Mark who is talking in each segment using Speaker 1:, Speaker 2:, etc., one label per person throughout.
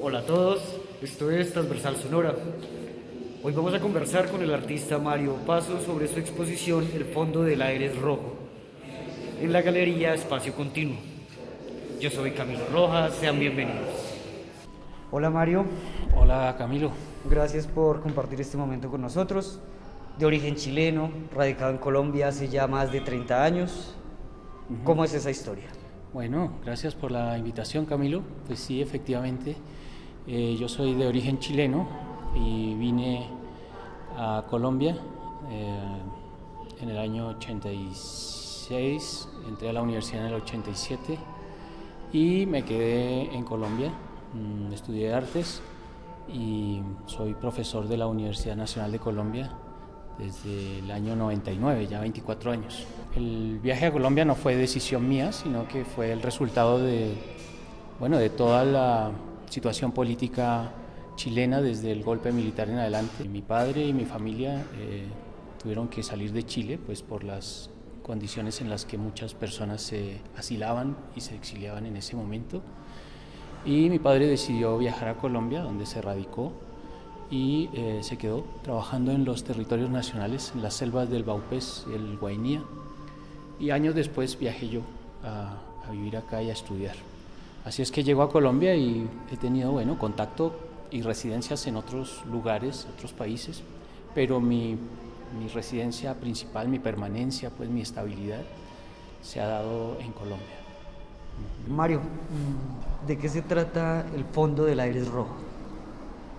Speaker 1: Hola a todos, esto es Transversal Sonora. Hoy vamos a conversar con el artista Mario Paso sobre su exposición El fondo del aire es rojo, en la galería Espacio Continuo. Yo soy Camilo Rojas, sean bienvenidos. Hola Mario,
Speaker 2: Hola Camilo.
Speaker 1: gracias por compartir este momento con nosotros. De origen chileno, radicado en Colombia hace ya más de 30 años. ¿Cómo es esa historia?
Speaker 2: Bueno, gracias por la invitación Camilo. Pues sí, efectivamente, yo soy de origen chileno y vine a Colombia en el año 86, entré a la universidad en el 87 y me quedé en Colombia, estudié artes y soy profesor de la Universidad Nacional de Colombia desde el año 99, ya 24 años. El viaje a Colombia no fue decisión mía, sino que fue el resultado de toda la situación política chilena desde el golpe militar en adelante. Mi padre y mi familia tuvieron que salir de Chile pues por las condiciones en las que muchas personas se asilaban y se exiliaban en ese momento. Y mi padre decidió viajar a Colombia, donde se radicó y se quedó trabajando en los territorios nacionales, en las selvas del Vaupés y el Guainía. Y años después viajé yo a vivir acá y a estudiar. Así es que llego a Colombia y he tenido contacto y residencias en otros lugares, otros países, pero mi residencia principal, mi permanencia, pues mi estabilidad se ha dado en Colombia.
Speaker 1: Mario, ¿de qué se trata El fondo del aire es rojo?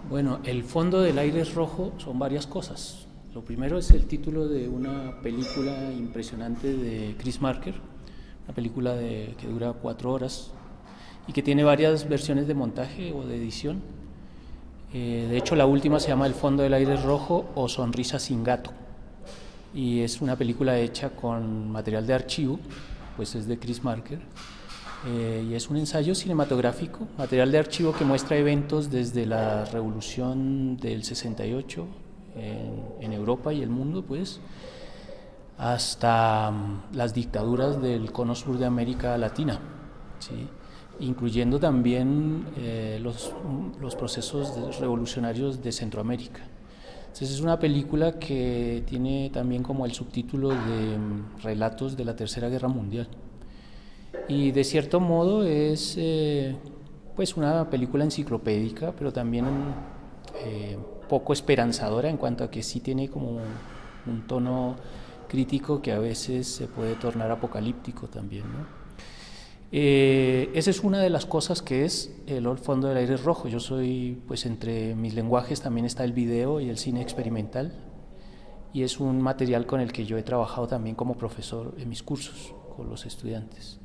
Speaker 2: Bueno, El fondo del aire es rojo son varias cosas. Lo primero es el título de una película impresionante de Chris Marker, una película que dura 4 horas y que tiene varias versiones de montaje o de edición. De hecho, la última se llama El fondo del aire es rojo o Sonrisa sin gato y es una película hecha con material de archivo, pues es de Chris Marker. Y es un ensayo cinematográfico, material de archivo que muestra eventos desde la revolución del 68 en Europa y el mundo, pues, hasta las dictaduras del cono sur de América Latina, ¿sí? Incluyendo también los procesos revolucionarios de Centroamérica. Entonces es una película que tiene también como el subtítulo de Relatos de la Tercera Guerra Mundial. Y de cierto modo es pues una película enciclopédica, pero también poco esperanzadora en cuanto a que sí tiene como un tono crítico que a veces se puede tornar apocalíptico también, ¿no? Esa es una de las cosas que es El fondo del aire es rojo. Yo soy, pues entre mis lenguajes también está el video y el cine experimental, y es un material con el que yo he trabajado también como profesor en mis cursos con los estudiantes.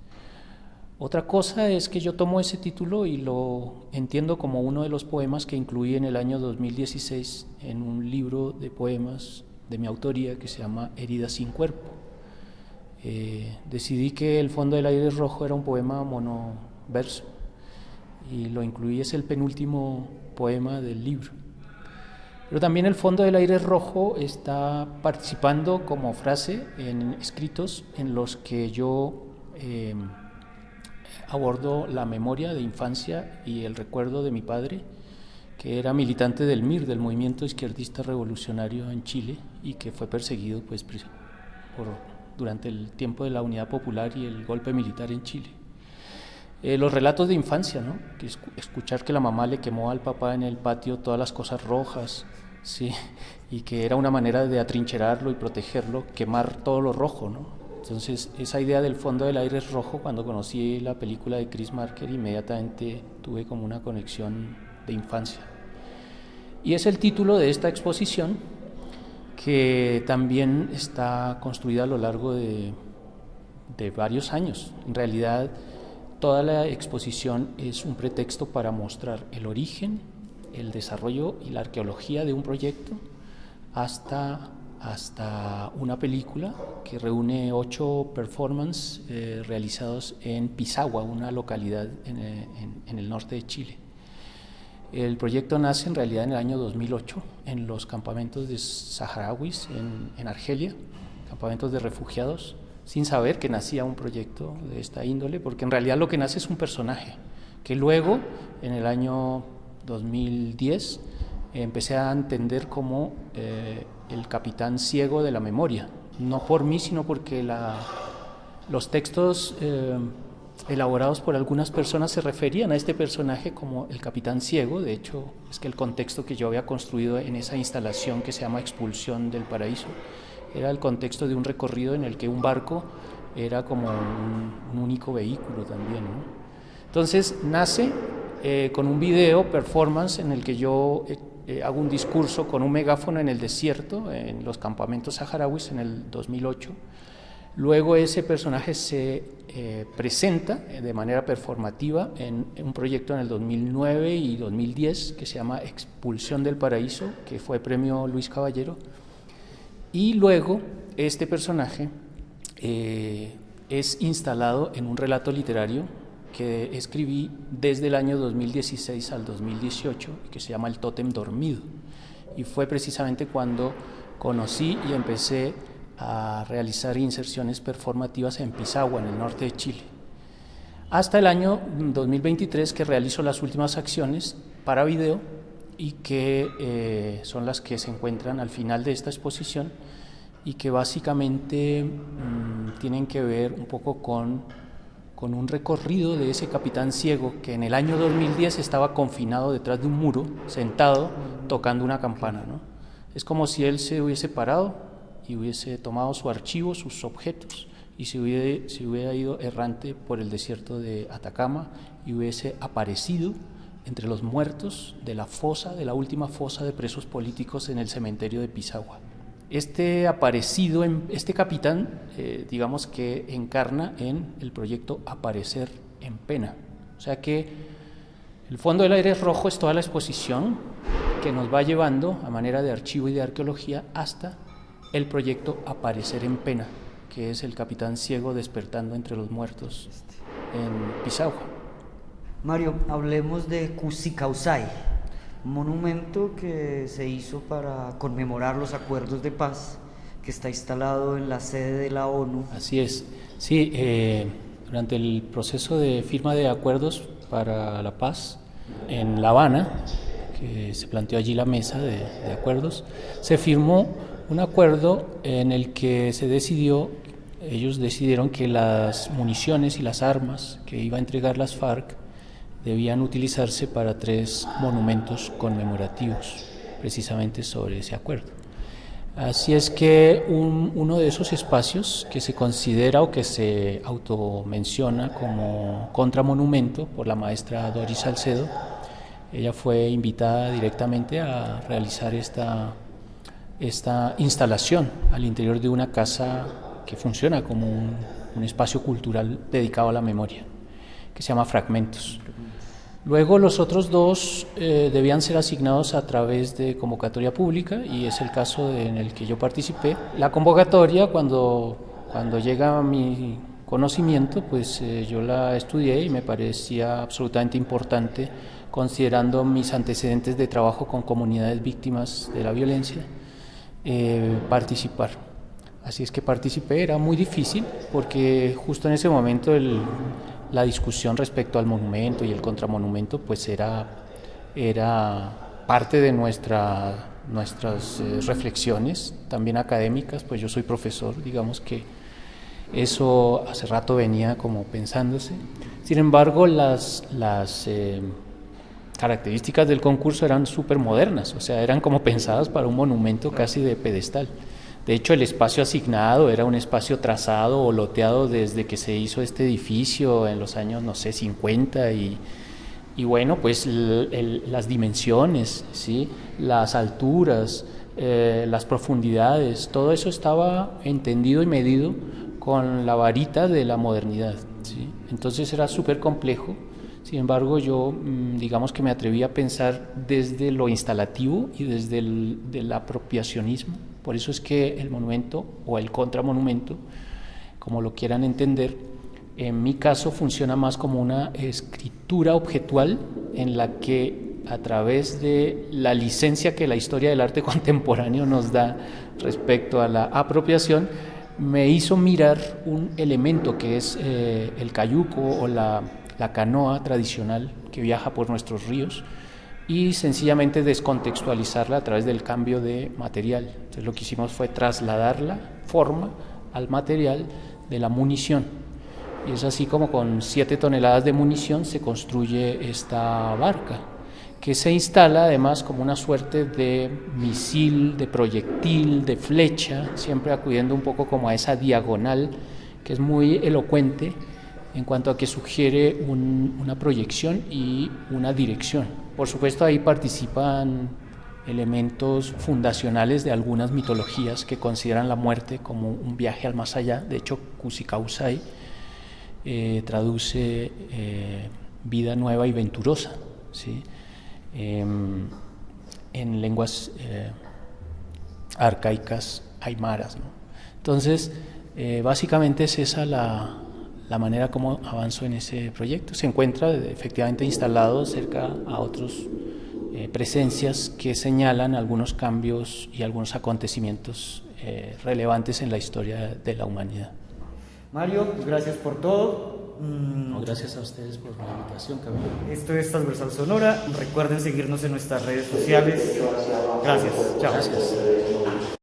Speaker 2: Otra cosa es que yo tomo ese título y lo entiendo como uno de los poemas que incluí en el año 2016 en un libro de poemas de mi autoría que se llama Heridas sin cuerpo. Decidí que El fondo del aire es rojo era un poema monoverso y lo incluí, es el penúltimo poema del libro. Pero también El fondo del aire es rojo está participando como frase en escritos en los que yo abordo la memoria de infancia y el recuerdo de mi padre, que era militante del MIR, del Movimiento Izquierdista Revolucionario en Chile, y que fue perseguido pues, durante el tiempo de la Unidad Popular y el golpe militar en Chile. Los relatos de infancia, ¿no? Que escuchar que la mamá le quemó al papá en el patio todas las cosas rojas, sí, y que era una manera de atrincherarlo y protegerlo, quemar todo lo rojo, ¿no? Entonces, esa idea del fondo del aire es rojo, cuando conocí la película de Chris Marker, inmediatamente tuve como una conexión de infancia. Y es el título de esta exposición, que también está construida a lo largo de varios años. En realidad, toda la exposición es un pretexto para mostrar el origen, el desarrollo y la arqueología de un proyecto hasta una película que reúne 8 performances realizados en Pisagua, una localidad en el norte de Chile. El proyecto nace en realidad en el año 2008 en los campamentos de saharauis en Argelia, campamentos de refugiados, sin saber que nacía un proyecto de esta índole, porque en realidad lo que nace es un personaje que luego, en el año 2010, empecé a entender como el capitán ciego de la memoria, no por mí, sino porque los textos elaborados por algunas personas se referían a este personaje como el capitán ciego. De hecho, es que el contexto que yo había construido en esa instalación que se llama Expulsión del Paraíso era el contexto de un recorrido en el que un barco era como un único vehículo también, ¿no? Entonces nace con un video performance en el que yo hago un discurso con un megáfono en el desierto, en los campamentos saharauis en el 2008. Luego ese personaje se presenta de manera performativa en un proyecto en el 2009 y 2010 que se llama Expulsión del Paraíso, que fue premio Luis Caballero. Y luego este personaje es instalado en un relato literario que escribí desde el año 2016 al 2018 y que se llama El Tótem Dormido. Y fue precisamente cuando conocí y empecé a realizar inserciones performativas en Pisagua, en el norte de Chile. Hasta el año 2023 que realizo las últimas acciones para video y que son las que se encuentran al final de esta exposición y que básicamente tienen que ver un poco con un recorrido de ese capitán ciego que en el año 2010 estaba confinado detrás de un muro, sentado, tocando una campana, ¿no? Es como si él se hubiese parado y hubiese tomado su archivo, sus objetos, y se hubiera ido errante por el desierto de Atacama y hubiese aparecido entre los muertos de la última fosa de presos políticos en el cementerio de Pisagua. Este capitán, digamos que encarna en el proyecto Aparecer en Pena. O sea que el fondo del aire rojo es toda la exposición que nos va llevando a manera de archivo y de arqueología hasta el proyecto Aparecer en Pena, que es el capitán ciego despertando entre los muertos en Pisagua.
Speaker 1: Mario, hablemos de Cusicauzay, un monumento que se hizo para conmemorar los acuerdos de paz, que está instalado en la sede de la ONU.
Speaker 2: Así es, sí, durante el proceso de firma de acuerdos para la paz en La Habana, que se planteó allí la mesa de acuerdos, se firmó un acuerdo en el que ellos decidieron que las municiones y las armas que iba a entregar las FARC debían utilizarse para 3 monumentos conmemorativos, precisamente sobre ese acuerdo. Así es que uno de esos espacios que se considera o que se automenciona como contramonumento por la maestra Doris Salcedo, ella fue invitada directamente a realizar esta instalación al interior de una casa que funciona como un espacio cultural dedicado a la memoria, que se llama Fragmentos. Luego los otros 2 debían ser asignados a través de convocatoria pública y es el caso en el que yo participé. La convocatoria, cuando llega a mi conocimiento, pues yo la estudié y me parecía absolutamente importante, considerando mis antecedentes de trabajo con comunidades víctimas de la violencia, participar. Así es que participé. Era muy difícil porque justo en ese momento la discusión respecto al monumento y el contramonumento pues era parte de nuestras reflexiones, también académicas, pues yo soy profesor, digamos que eso hace rato venía como pensándose. Sin embargo, las características del concurso eran súper modernas, o sea, eran como pensadas para un monumento casi de pedestal. De hecho, el espacio asignado era un espacio trazado o loteado desde que se hizo este edificio en los años, 50 y bueno, pues las dimensiones, ¿sí? Las alturas, las profundidades, todo eso estaba entendido y medido con la varita de la modernidad, ¿sí? Entonces era súper complejo. Sin embargo, yo digamos que me atreví a pensar desde lo instalativo y desde el apropiacionismo. Por eso es que el monumento o el contramonumento, como lo quieran entender, en mi caso funciona más como una escritura objetual en la que a través de la licencia que la historia del arte contemporáneo nos da respecto a la apropiación, me hizo mirar un elemento que es el cayuco o la canoa tradicional que viaja por nuestros ríos, y sencillamente descontextualizarla a través del cambio de material. Entonces lo que hicimos fue trasladar la forma al material de la munición, y es así como con 7 toneladas de munición se construye esta barca, que se instala además como una suerte de misil, de proyectil, de flecha, siempre acudiendo un poco como a esa diagonal que es muy elocuente en cuanto a que sugiere una proyección y una dirección. Por supuesto, ahí participan elementos fundacionales de algunas mitologías que consideran la muerte como un viaje al más allá. De hecho, Kusikausai traduce vida nueva y venturosa, ¿sí? En lenguas arcaicas aymaras, ¿no? Entonces, básicamente es esa la manera como avanzó en ese proyecto. Se encuentra efectivamente instalado cerca a otras presencias que señalan algunos cambios y algunos acontecimientos relevantes en la historia de la humanidad.
Speaker 1: Mario, gracias por todo.
Speaker 2: No, gracias a ustedes por la invitación, Camilo.
Speaker 1: Esto es Transversal Sonora. Recuerden seguirnos en nuestras redes sociales. Gracias. Chao.
Speaker 2: Gracias.